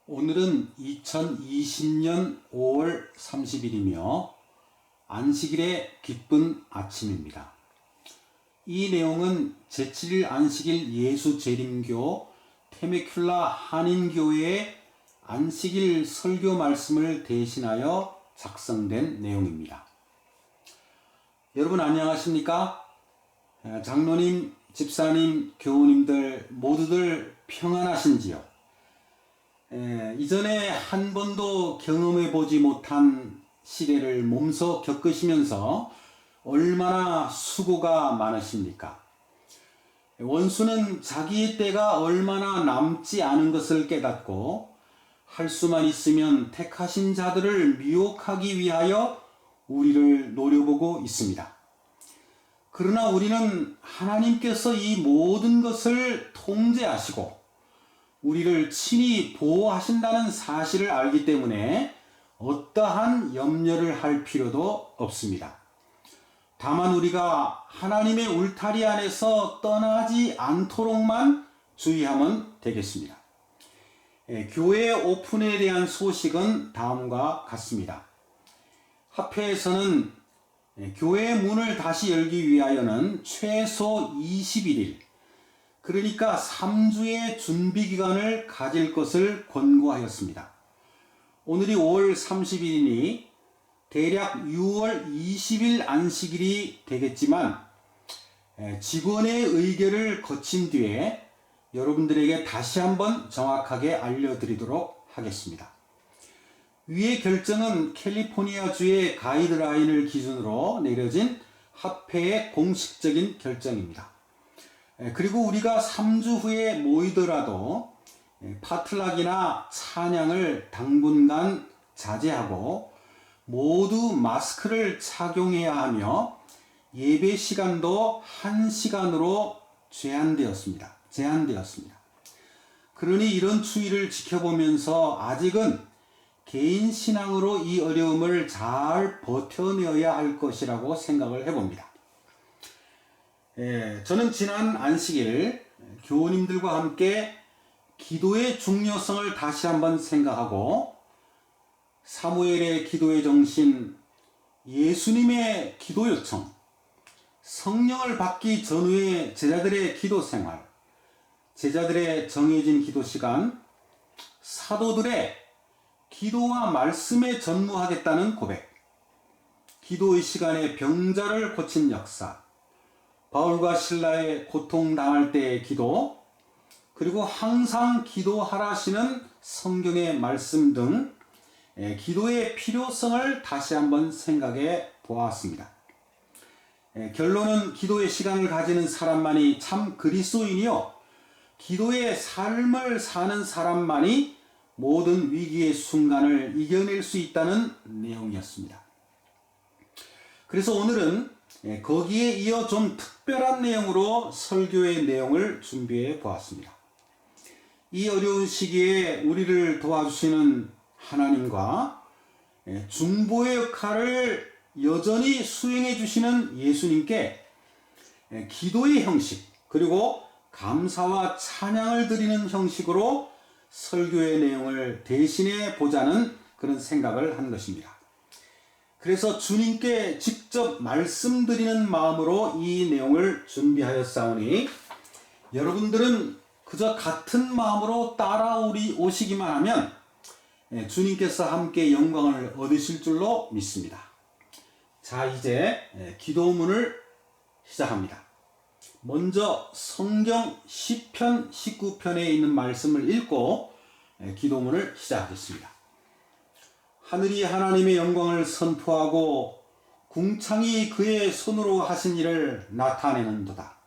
오늘은 2020년 5월 30일이며 안식일의 기쁜 아침입니다. 이 내용은 제7일 안식일 예수재림교 테메큘라 한인교회의 안식일 설교 말씀을 대신하여 작성된 내용입니다. 여러분 안녕하십니까? 장로님, 집사님, 교우님들 모두들 평안하신지요? 이전에 한 번도 경험해 보지 못한 시대를 몸소 겪으시면서 얼마나 수고가 많으십니까? 원수는 자기의 때가 얼마나 남지 않은 것을 깨닫고 할 수만 있으면 택하신 자들을 미혹하기 위하여 우리를 노려보고 있습니다. 그러나 우리는 하나님께서 이 모든 것을 통제하시고 우리를 친히 보호하신다는 사실을 알기 때문에 어떠한 염려를 할 필요도 없습니다. 다만 우리가 하나님의 울타리 안에서 떠나지 않도록만 주의하면 되겠습니다. 교회 오픈에 대한 소식은 다음과 같습니다. 합회에서는 교회 문을 다시 열기 위하여는 최소 21일, 그러니까 3주의 준비 기간을 가질 것을 권고하였습니다. 오늘이 5월 30일이니 대략 6월 20일 안식일이 되겠지만 직원의 의결을 거친 뒤에 여러분들에게 다시 한번 정확하게 알려드리도록 하겠습니다. 위의 결정은 캘리포니아주의 가이드라인을 기준으로 내려진 합회의 공식적인 결정입니다. 그리고 우리가 3주 후에 모이더라도 파틀락이나 찬양을 당분간 자제하고 모두 마스크를 착용해야 하며 예배 시간도 1시간으로 제한되었습니다. 그러니 이런 추이를 지켜보면서 아직은 개인 신앙으로 이 어려움을 잘 버텨내어야 할 것이라고 생각을 해봅니다. 저는 지난 안식일 교우님들과 함께 기도의 중요성을 다시 한번 생각하고 사무엘의 기도의 정신, 예수님의 기도 요청, 성령을 받기 전후의 제자들의 기도 생활, 제자들의 정해진 기도 시간, 사도들의 기도와 말씀에 전무하겠다는 고백, 기도의 시간에 병자를 고친 역사, 바울과 신라의 고통당할 때의 기도, 그리고 항상 기도하라시는 성경의 말씀 등 기도의 필요성을 다시 한번 생각해 보았습니다. 결론은 기도의 시간을 가지는 사람만이 참 그리스도인이요, 기도의 삶을 사는 사람만이 모든 위기의 순간을 이겨낼 수 있다는 내용이었습니다. 그래서 오늘은 거기에 이어 좀 특별한 내용으로 설교의 내용을 준비해 보았습니다. 이 어려운 시기에 우리를 도와주시는 하나님과 중보의 역할을 여전히 수행해 주시는 예수님께 기도의 형식, 그리고 감사와 찬양을 드리는 형식으로 설교의 내용을 대신해 보자는 그런 생각을 한 것입니다. 그래서 주님께 직접 말씀드리는 마음으로 이 내용을 준비하였사오니 여러분들은 그저 같은 마음으로 따라오시기만 하면 주님께서 함께 영광을 얻으실 줄로 믿습니다. 자, 이제 기도문을 시작합니다. 먼저 성경 시편 19편에 있는 말씀을 읽고 기도문을 시작하겠습니다. 하늘이 하나님의 영광을 선포하고 궁창이 그의 손으로 하신 일을 나타내는도다.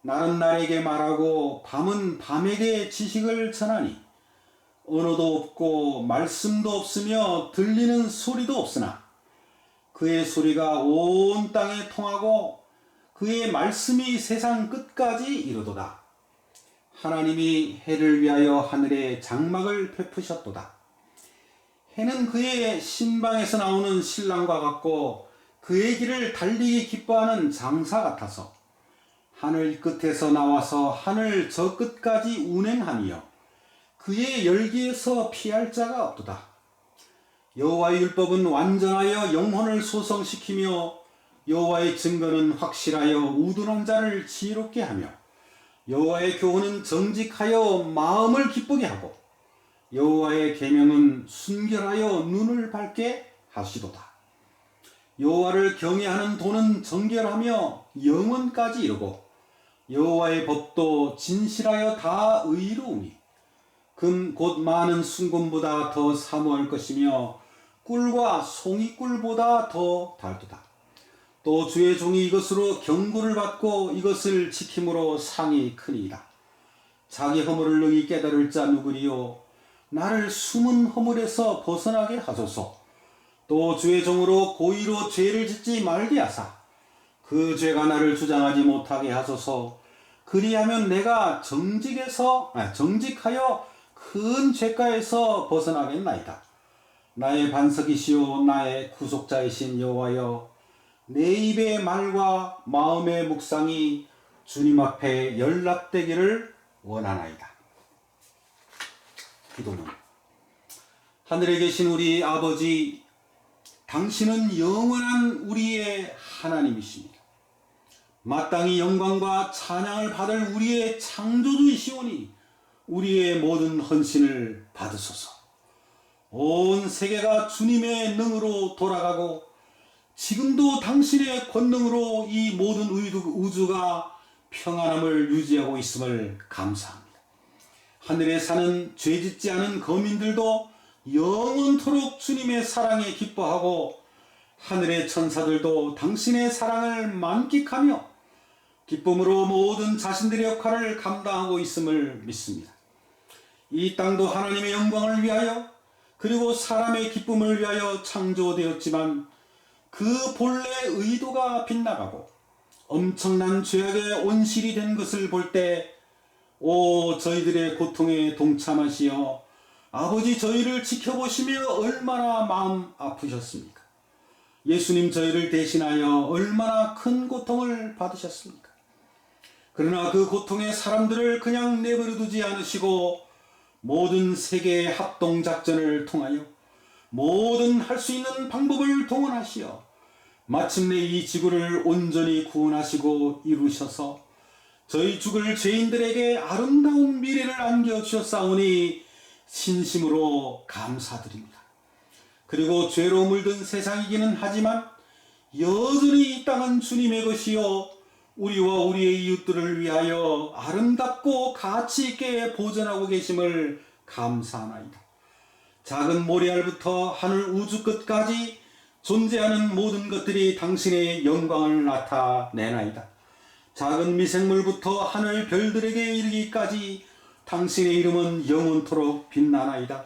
날은 날에게 말하고 밤은 밤에게 지식을 전하니 언어도 없고 말씀도 없으며 들리는 소리도 없으나 그의 소리가 온 땅에 통하고 그의 말씀이 세상 끝까지 이르도다. 하나님이 해를 위하여 하늘에 장막을 베푸셨도다. 해는 그의 신방에서 나오는 신랑과 같고 그의 길을 달리기 기뻐하는 장사 같아서 하늘 끝에서 나와서 하늘 저 끝까지 운행하며 그의 열기에서 피할 자가 없도다. 여호와의 율법은 완전하여 영혼을 소성시키며 여호와의 증거는 확실하여 우둔한 자를 지혜롭게 하며 여호와의 교훈은 정직하여 마음을 기쁘게 하고 여호와의 계명은 순결하여 눈을 밝게 하시도다. 여호와를 경외하는 도는 정결하며 영원까지 이르고 여호와의 법도 진실하여 다 의로우니 금 곧 많은 순금보다 더 사모할 것이며 꿀과 송이꿀보다 더 달도다. 또 주의 종이 이것으로 경고를 받고 이것을 지킴으로 상이 크니이다. 자기 허물을 능히 깨달을 자 누구리요? 나를 숨은 허물에서 벗어나게 하소서. 또 주의 종으로 고의로 죄를 짓지 말게 하사 그 죄가 나를 주장하지 못하게 하소서. 그리하면 내가 정직하여 큰 죄가에서 벗어나겠나이다. 나의 반석이시오 나의 구속자이신 여호와여, 내 입의 말과 마음의 묵상이 주님 앞에 연락되기를 원하나이다. 기도는 하늘에 계신 우리 아버지, 당신은 영원한 우리의 하나님이십니다. 마땅히 영광과 찬양을 받을 우리의 창조주이시오니 우리의 모든 헌신을 받으소서. 온 세계가 주님의 능으로 돌아가고 지금도 당신의 권능으로 이 모든 우주가 평안함을 유지하고 있음을 감사합니다. 하늘에 사는 죄짓지 않은 거민들도 영원토록 주님의 사랑에 기뻐하고 하늘의 천사들도 당신의 사랑을 만끽하며 기쁨으로 모든 자신들의 역할을 감당하고 있음을 믿습니다. 이 땅도 하나님의 영광을 위하여 그리고 사람의 기쁨을 위하여 창조되었지만 그 본래 의도가 빗나가고 엄청난 죄악의 온실이 된 것을 볼 때 저희들의 고통에 동참하시어 아버지 저희를 지켜보시며 얼마나 마음 아프셨습니까? 예수님 저희를 대신하여 얼마나 큰 고통을 받으셨습니까? 그러나 그 고통의 사람들을 그냥 내버려 두지 않으시고 모든 세계의 합동작전을 통하여 모든 할 수 있는 방법을 동원하시어 마침내 이 지구를 온전히 구원하시고 이루셔서 저희 죽을 죄인들에게 아름다운 미래를 안겨주셨사오니 진심으로 감사드립니다. 그리고 죄로 물든 세상이기는 하지만 여전히 이 땅은 주님의 것이요 우리와 우리의 이웃들을 위하여 아름답고 가치 있게 보존하고 계심을 감사하나이다. 작은 모래알부터 하늘 우주 끝까지 존재하는 모든 것들이 당신의 영광을 나타내나이다. 작은 미생물부터 하늘 별들에게 이르기까지 당신의 이름은 영원토록 빛나나이다.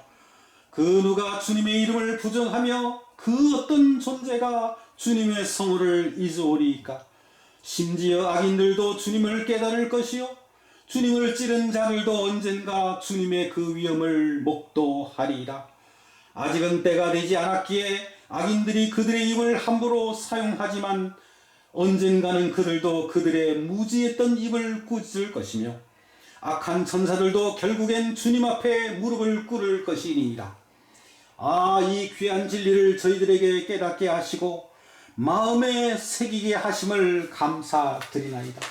그 누가 주님의 이름을 부정하며 그 어떤 존재가 주님의 성호를 잊어오리이까? 심지어 악인들도 주님을 깨달을 것이요 주님을 찌른 자들도 언젠가 주님의 그 위엄을 목도하리이다. 아직은 때가 되지 않았기에 악인들이 그들의 입을 함부로 사용하지만 언젠가는 그들도 그들의 무지했던 입을 꾸짖을 것이며 악한 천사들도 결국엔 주님 앞에 무릎을 꿇을 것이니이다. 이 귀한 진리를 저희들에게 깨닫게 하시고 마음에 새기게 하심을 감사드리나이다.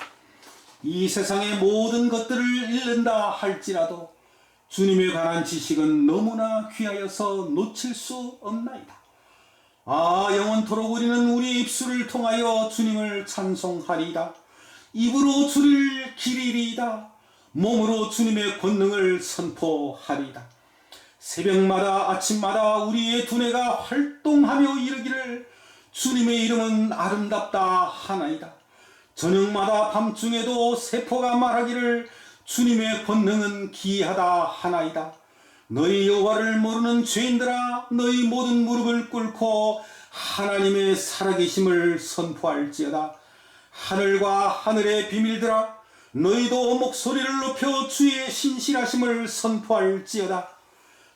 이 세상의 모든 것들을 잃는다 할지라도 주님에 관한 지식은 너무나 귀하여서 놓칠 수 없나이다. 영원토록 우리는 우리의 입술을 통하여 주님을 찬송하리이다. 입으로 주를 기리리이다. 몸으로 주님의 권능을 선포하리이다. 새벽마다 아침마다 우리의 두뇌가 활동하며 이르기를 주님의 이름은 아름답다 하나이다. 저녁마다 밤중에도 세포가 말하기를 주님의 권능은 기이하다 하나이다. 너희 여호와를 모르는 죄인들아, 너희 모든 무릎을 꿇고 하나님의 살아계심을 선포할지어다. 하늘과 하늘의 비밀들아, 너희도 목소리를 높여 주의 신실하심을 선포할지어다.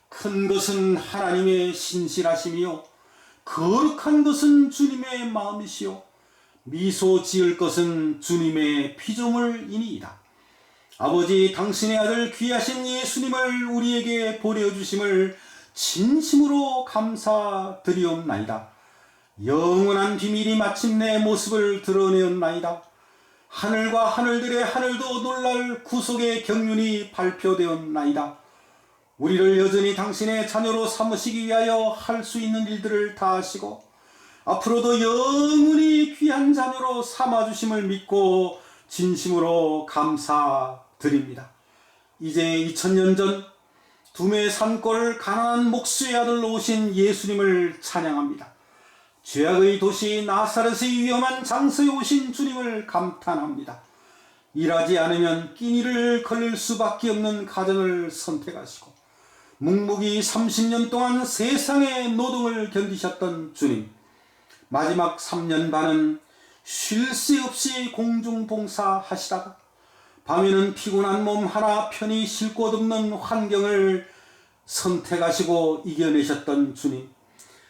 큰 것은 하나님의 신실하심이요 거룩한 것은 주님의 마음이시요 미소 지을 것은 주님의 피조물이니이다. 아버지, 당신의 아들 귀하신 예수님을 우리에게 보내주심을 진심으로 감사드리옵나이다. 영원한 비밀이 마침내 모습을 드러내었나이다. 하늘과 하늘들의 하늘도 놀랄 구속의 경륜이 발표되었나이다. 우리를 여전히 당신의 자녀로 삼으시기 위하여 할 수 있는 일들을 다 하시고 앞으로도 영원히 귀한 자녀로 삼아주심을 믿고 진심으로 감사드립니다. 이제 2000년 전 두메 산골 가난한 목수의 아들로 오신 예수님을 찬양합니다. 죄악의 도시 나사렛의 위험한 장소에 오신 주님을 감탄합니다. 일하지 않으면 끼니를 걸릴 수밖에 없는 가정을 선택하시고 묵묵히 30년 동안 세상의 노동을 견디셨던 주님, 마지막 3년 반은 쉴 새 없이 공중봉사 하시다가 밤에는 피곤한 몸 하나 편히 쉴 곳 없는 환경을 선택하시고 이겨내셨던 주님,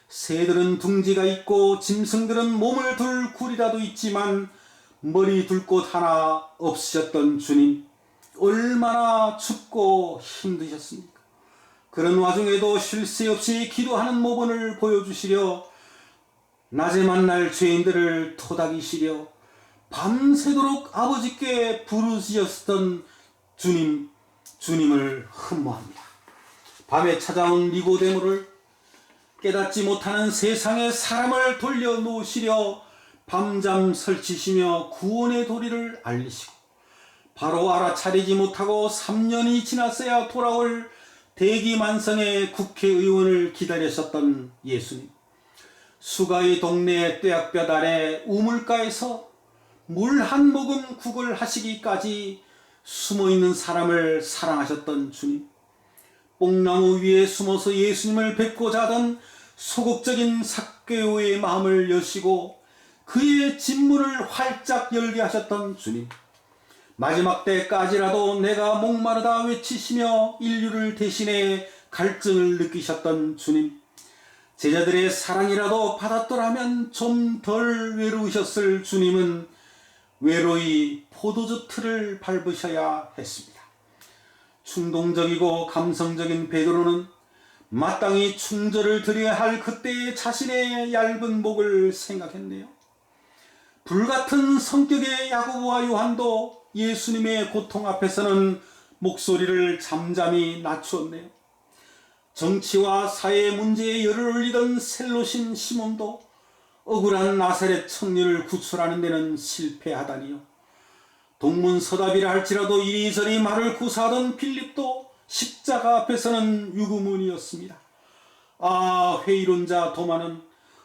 새들은 둥지가 있고 짐승들은 몸을 둘 굴이라도 있지만 머리 둘 곳 하나 없으셨던 주님, 얼마나 춥고 힘드셨습니까? 그런 와중에도 쉴 새 없이 기도하는 모범을 보여주시려 낮에 만날 죄인들을 토닥이시려 밤새도록 아버지께 부르짖었던 주님을 흠모합니다. 밤에 찾아온 니고데모를 깨닫지 못하는 세상의 사람을 돌려놓으시려 밤잠 설치시며 구원의 도리를 알리시고 바로 알아차리지 못하고 3년이 지났어야 돌아올 대기만성의 국회의원을 기다리셨던 예수님, 수가의 동네 뙤약볕 아래 우물가에서 물 한 모금 구걸하시기까지 숨어있는 사람을 사랑하셨던 주님, 뽕나무 위에 숨어서 예수님을 뵙고자 하던 소극적인 삭개오의 마음을 여시고 그의 진문을 활짝 열게 하셨던 주님, 마지막 때까지라도 내가 목마르다 외치시며 인류를 대신해 갈증을 느끼셨던 주님, 제자들의 사랑이라도 받았더라면 좀 덜 외로우셨을 주님은 외로이 포도주 틀을 밟으셔야 했습니다. 충동적이고 감성적인 베드로는 마땅히 충절을 드려야 할 그때의 자신의 얇은 목을 생각했네요. 불같은 성격의 야고보와 요한도 예수님의 고통 앞에서는 목소리를 잠잠히 낮추었네요. 정치와 사회 문제에 열을 올리던 셀로신 시몬도 억울한 나사렛 청년을 구출하는 데는 실패하다니요. 동문서답이라 할지라도 이리저리 말을 구사하던 빌립도 십자가 앞에서는 유구문이었습니다. 아, 회의론자 도마는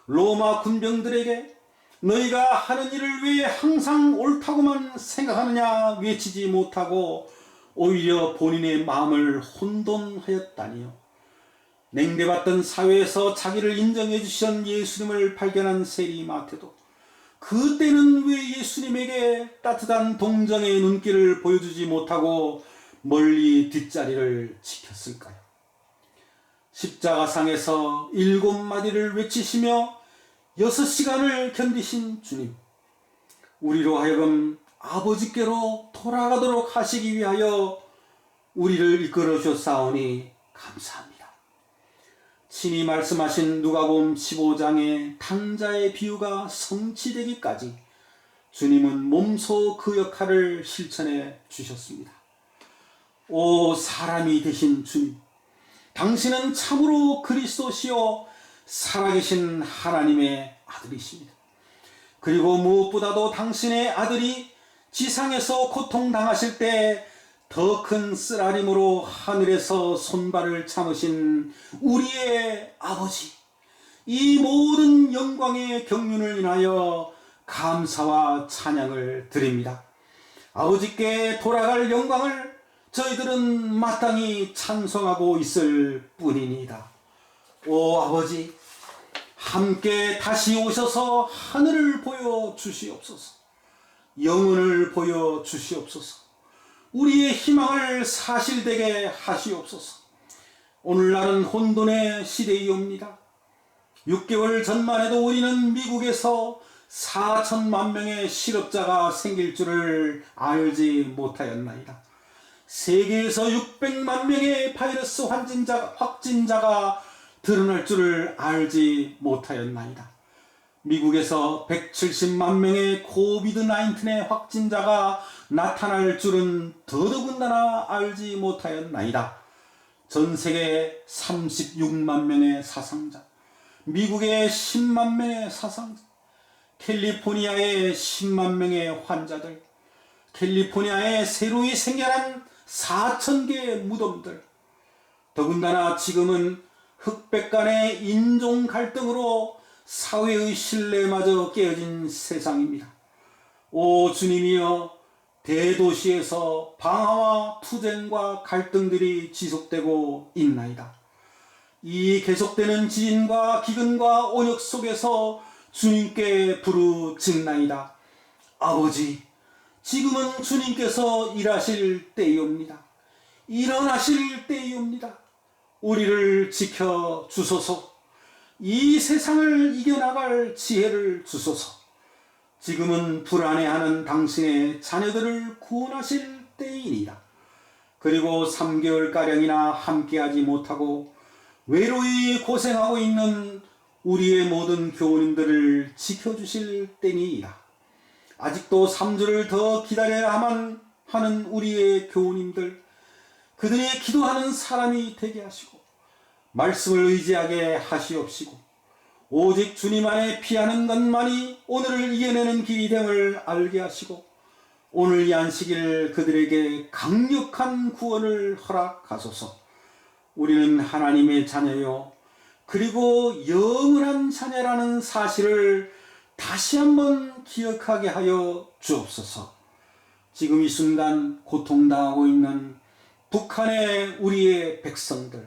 로마 군병들에게 너희가 하는 일을 왜 항상 옳다고만 생각하느냐 외치지 못하고 오히려 본인의 마음을 혼돈하였다니요. 냉대받던 사회에서 자기를 인정해 주신 예수님을 발견한 세리마테도 그때는 왜 예수님에게 따뜻한 동정의 눈길을 보여주지 못하고 멀리 뒷자리를 지켰을까요? 십자가상에서 7마디를 외치시며 6시간을 견디신 주님, 우리로 하여금 아버지께로 돌아가도록 하시기 위하여 우리를 이끌어 주셨사오니 감사합니다. 친히 말씀하신 누가복음 15장의 탕자의 비유가 성취되기까지 주님은 몸소 그 역할을 실천해 주셨습니다. 오 사람이 되신 주님, 당신은 참으로 그리스도시요 살아계신 하나님의 아들이십니다. 그리고 무엇보다도 당신의 아들이 지상에서 고통당하실 때 더 큰 쓰라림으로 하늘에서 손발을 참으신 우리의 아버지, 이 모든 영광의 경륜을 인하여 감사와 찬양을 드립니다. 아버지께 돌아갈 영광을 저희들은 마땅히 찬송하고 있을 뿐이니이다. 오 아버지, 함께 다시 오셔서 하늘을 보여주시옵소서. 영혼을 보여주시옵소서. 우리의 희망을 사실되게 하시옵소서. 오늘날은 혼돈의 시대이옵니다. 6개월 전만 해도 우리는 미국에서 4천만 명의 실업자가 생길 줄을 알지 못하였나이다. 세계에서 600만 명의 바이러스 확진자가 드러날 줄을 알지 못하였나이다. 미국에서 170만 명의 코비드-19의 확진자가 나타날 줄은 더더군다나 알지 못하였나이다. 전 세계 36만 명의 사상자, 미국의 10만 명의 사상자, 캘리포니아의 10만 명의 환자들, 캘리포니아에 새로이 생겨난 4,000개의 무덤들, 더군다나 지금은 흑백 간의 인종 갈등으로 사회의 신뢰마저 깨어진 세상입니다. 오 주님이여, 대도시에서 방화와 투쟁과 갈등들이 지속되고 있나이다. 이 계속되는 지진과 기근과 온역 속에서 주님께 부르짖나이다. 아버지, 지금은 주님께서 일하실 때이옵니다. 일어나실 때이옵니다. 우리를 지켜 주소서. 이 세상을 이겨나갈 지혜를 주소서. 지금은 불안해하는 당신의 자녀들을 구원하실 때이니라. 그리고 3개월가량이나 함께하지 못하고 외로이 고생하고 있는 우리의 모든 교우님들을 지켜주실 때니이다. 아직도 3주를 더 기다려야만 하는 우리의 교우님들, 그들이 기도하는 사람이 되게 하시고 말씀을 의지하게 하시옵시고 오직 주님 안에 피하는 것만이 오늘을 이겨내는 길이 됨을 알게 하시고 오늘 이 안식일 그들에게 강력한 구원을 허락하소서. 우리는 하나님의 자녀요, 그리고 영원한 자녀라는 사실을 다시 한번 기억하게 하여 주옵소서. 지금 이 순간 고통당하고 있는 북한의 우리의 백성들,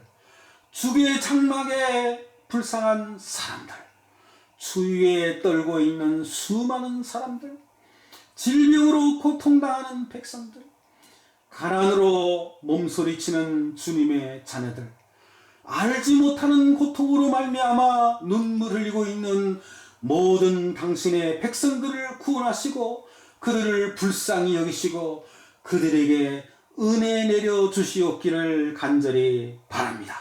죽의 장막에 불쌍한 사람들, 추위에 떨고 있는 수많은 사람들, 질병으로 고통당하는 백성들, 가난으로 몸소리치는 주님의 자녀들, 알지 못하는 고통으로 말미암아 눈물 흘리고 있는 모든 당신의 백성들을 구원하시고 그들을 불쌍히 여기시고 그들에게 은혜 내려 주시옵기를 간절히 바랍니다.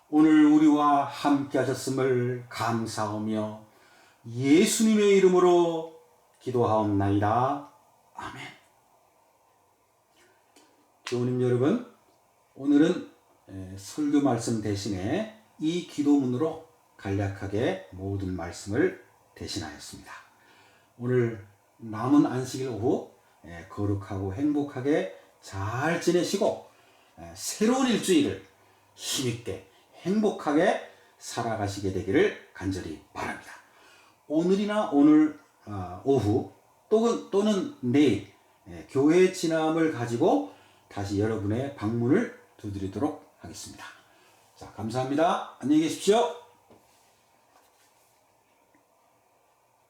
오늘 우리와 함께 하셨음을 감사하며 예수님의 이름으로 기도하옵나이다. 아멘. 교우님 여러분, 오늘은 설교 말씀 대신에 이 기도문으로 간략하게 모든 말씀을 대신하였습니다. 오늘 남은 안식일 오후 거룩하고 행복하게 잘 지내시고 새로운 일주일을 힘있게 행복하게 살아가시게 되기를 간절히 바랍니다. 오늘이나 오늘 오후 또는 내일 교회 지남을 가지고 다시 여러분의 방문을 두드리도록 하겠습니다. 자, 감사합니다. 안녕히 계십시오.